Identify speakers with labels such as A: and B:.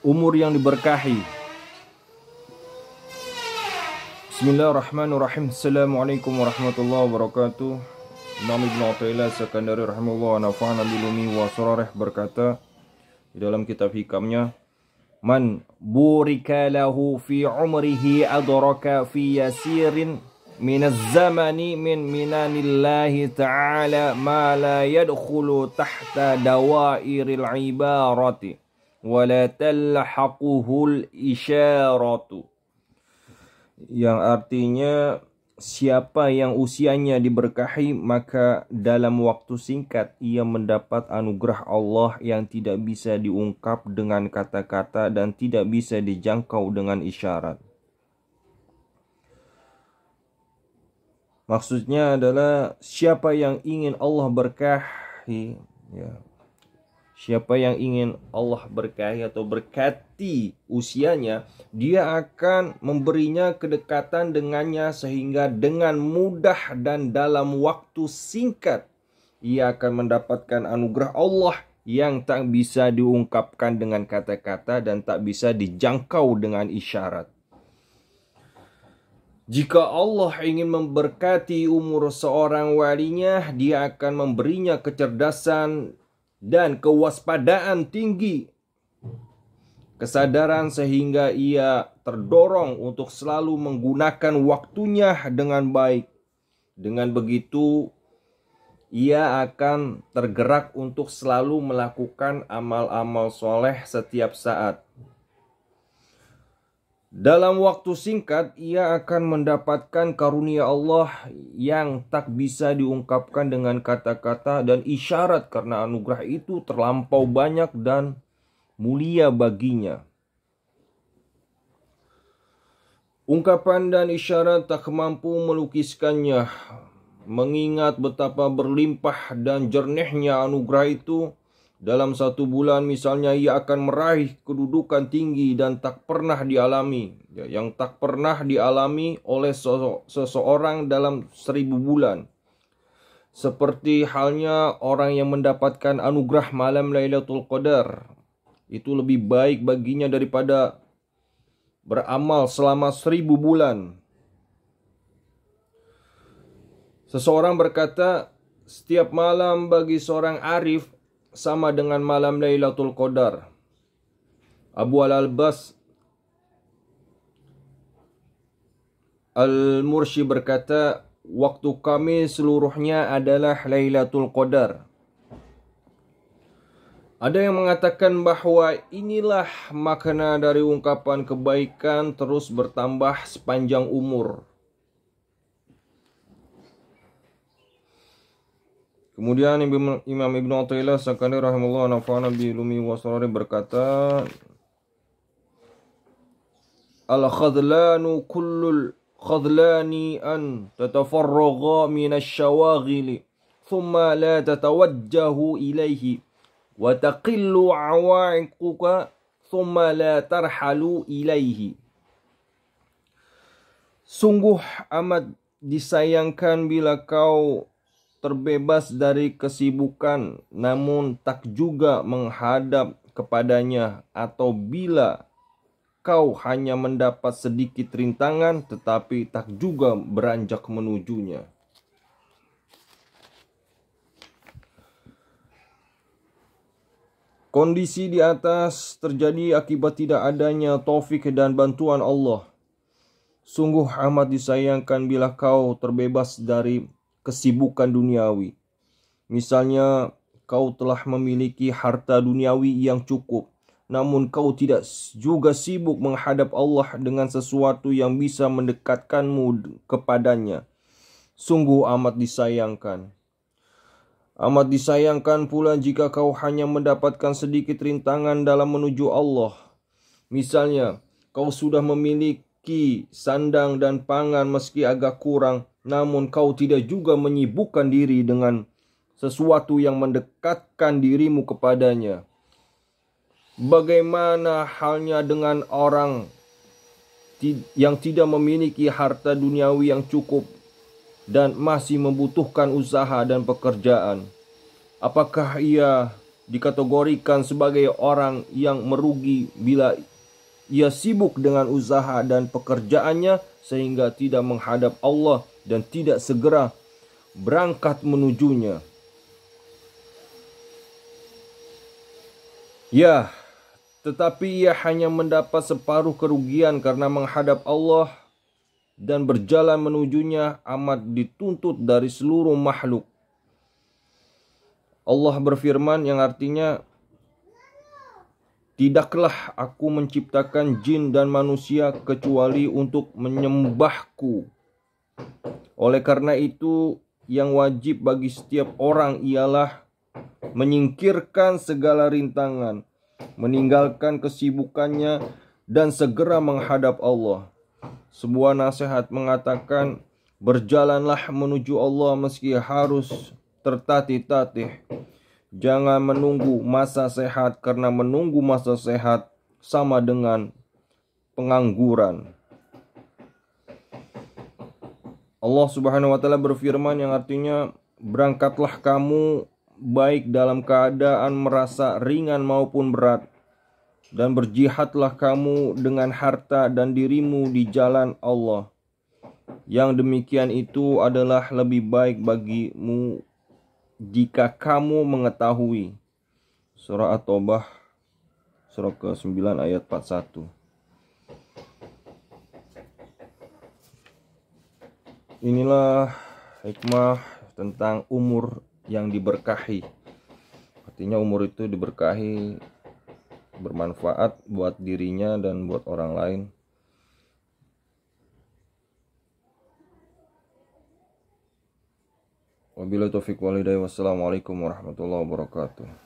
A: umur yang diberkahi. Bismillahirrahmanirrahim. Assalamualaikum warahmatullahi wabarakatuh. Imam Ibn Athaillah Sekandari rahimahullah nafa'ana bilumi wa surarih berkata di dalam kitab hikamnya, man burika lahu fi umrihi adraka fi yasirin minaz zamani min minanillahi ta'ala ma la yadkhulu tahta dawairil ibarati wala talhaquhul isyaratu, yang artinya siapa yang usianya diberkahi maka dalam waktu singkat ia mendapat anugerah Allah yang tidak bisa diungkap dengan kata-kata dan tidak bisa dijangkau dengan isyarat. Maksudnya adalah siapa yang ingin Allah berkahi, ya, siapa yang ingin Allah berkahi atau berkati usianya, dia akan memberinya kedekatan dengannya sehingga dengan mudah dan dalam waktu singkat ia akan mendapatkan anugerah Allah yang tak bisa diungkapkan dengan kata-kata dan tak bisa dijangkau dengan isyarat. Jika Allah ingin memberkati umur seorang walinya, dia akan memberinya kecerdasan dan kewaspadaan tinggi, kesadaran sehingga ia terdorong untuk selalu menggunakan waktunya dengan baik. Dengan begitu, ia akan tergerak untuk selalu melakukan amal-amal soleh setiap saat. Dalam waktu singkat, ia akan mendapatkan karunia Allah yang tak bisa diungkapkan dengan kata-kata dan isyarat karena anugerah itu terlampau banyak dan mulia baginya. Ungkapan dan isyarat tak mampu melukiskannya, mengingat betapa berlimpah dan jernihnya anugerah itu. Dalam satu bulan misalnya ia akan meraih kedudukan tinggi dan tak pernah dialami, yang tak pernah dialami oleh seseorang dalam 1000 bulan. Seperti halnya orang yang mendapatkan anugerah malam Lailatul Qadar, itu lebih baik baginya daripada beramal selama 1000 bulan. Seseorang berkata, setiap malam bagi seorang arif sama dengan malam Lailatul Qadar. Abu Al-Albas Al-Mursi berkata, waktu kami seluruhnya adalah Lailatul Qadar. Ada yang mengatakan bahwa inilah makna dari ungkapan kebaikan terus bertambah sepanjang umur. Kemudian Imam Ibn Athaillah Sekandari rahimahullah nafa'ana bilumi wa surari berkata, al-khadlanu kullul khadlani an tatafarraga minasy syawaghili thumma la tatawajjahu ilaihi wa taqillu awa'iquka thumma la tarhalu ilaihi. Sungguh amat disayangkan bila kau terbebas dari kesibukan namun tak juga menghadap kepadanya, atau bila kau hanya mendapat sedikit rintangan tetapi tak juga beranjak menujunya. Kondisi di atas terjadi akibat tidak adanya taufik dan bantuan Allah. Sungguh amat disayangkan bila kau terbebas dari kesibukan duniawi. Misalnya, kau telah memiliki harta duniawi yang cukup, namun kau tidak juga sibuk menghadap Allah dengan sesuatu yang bisa mendekatkanmu kepadanya. Sungguh amat disayangkan. Amat disayangkan pula jika kau hanya mendapatkan sedikit rintangan dalam menuju Allah. Misalnya, kau sudah memiliki sandang dan pangan meski agak kurang, namun kau tidak juga menyibukkan diri dengan sesuatu yang mendekatkan dirimu kepadanya. Bagaimana halnya dengan orang yang tidak memiliki harta duniawi yang cukup dan masih membutuhkan usaha dan pekerjaan? Apakah ia dikategorikan sebagai orang yang merugi bila ia sibuk dengan usaha dan pekerjaannya sehingga tidak menghadap Allah dan tidak segera berangkat menujunya. Ya, tetapi ia hanya mendapat separuh kerugian karena menghadap Allah dan berjalan menujunya amat dituntut dari seluruh makhluk. Allah berfirman yang artinya, tidaklah aku menciptakan jin dan manusia kecuali untuk menyembahku. Oleh karena itu, yang wajib bagi setiap orang ialah menyingkirkan segala rintangan, meninggalkan kesibukannya, dan segera menghadap Allah. Sebuah nasihat mengatakan, berjalanlah menuju Allah meski harus tertatih-tatih. Jangan menunggu masa sehat, karena menunggu masa sehat sama dengan pengangguran. Allah Subhanahu wa taala berfirman yang artinya, berangkatlah kamu baik dalam keadaan merasa ringan maupun berat, dan berjihadlah kamu dengan harta dan dirimu di jalan Allah. Yang demikian itu adalah lebih baik bagimu jika kamu mengetahui. Surah At-Taubah, surah ke-9 ayat 41. Inilah hikmah tentang umur yang diberkahi. Artinya umur itu diberkahi, bermanfaat buat dirinya dan buat orang lain. Wabillahi taufiq wal hidayah. Wassalamualaikum warahmatullahi wabarakatuh.